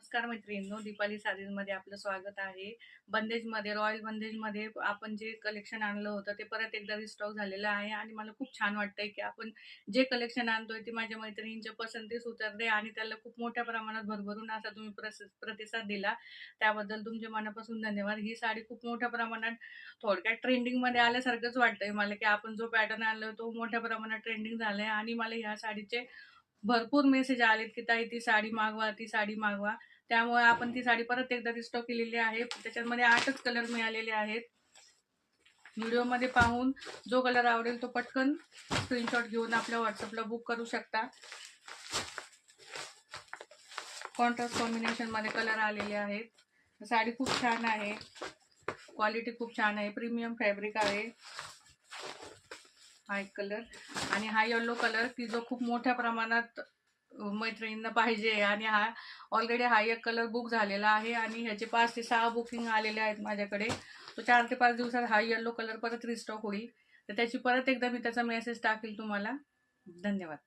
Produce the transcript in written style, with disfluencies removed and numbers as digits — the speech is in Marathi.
नमस्कार मैत्रिणींनो, दीपाली साडीजमध्ये आपलं स्वागत आहे. बंदेजमध्ये रॉयल बंदेजमध्ये आपण जे कलेक्शन आणलं होतं ते परत एकदा रिस्टॉक झालेलं आहे आणि मला खूप छान वाटतंय, की आपण जे कलेक्शन आणतोय ते माझ्या मैत्रिणींच्या पसंतीस उतरते आणि त्याला खूप मोठ्या प्रमाणात भरभरून असा तुम्ही प्रतिसाद दिला. त्याबद्दल तुमचे मनापासून धन्यवाद. ही साडी खूप मोठ्या प्रमाणात थोडक्यात ट्रेंडिंगमध्ये आल्यासारखंच वाटतंय मला, की आपण जो पॅटर्न आणला तो मोठ्या प्रमाणात ट्रेंडिंग झालाय आणि मला ह्या साडीचे भरपूर मेसेज आलेत, की ताई ती साडी मागवा, ती साडी मागवा. त्यामुळे आपण ती साडी परत एकदा रिस्टॉक केलेली आहे. त्याच्यामध्ये 8च कलर मिळालेले आहेत. व्हिडिओमध्ये पाहून जो कलर आवडेल तो पटकन स्क्रीनशॉट घेऊन आपल्या WhatsAppला बुक करू शकता. कॉन्ट्रास्ट कॉम्बिनेशनमध्ये कलर आलेले आहेत. साडी खूप छान आहे. क्वालिटी खूप छान आहे. प्रीमियम फॅब्रिक आहे. हा एक कलर आणि हा येलो कलर की जो खूप मोठ्या प्रमाणात मैत्रिणींना पाहिजे आणि हा ऑलरेडी हा एक कलर बुक झालेला आहे आणि ह्याचे 5 ते 6 बुकिंग आलेले आहेत माझ्याकडे. तो 4 ते 5 दिवसात हा येलो कलर परत रिस्टॉक होईल. तर त्याची परत एकदा मी त्याचा मेसेज टाकेल तुम्हाला. धन्यवाद.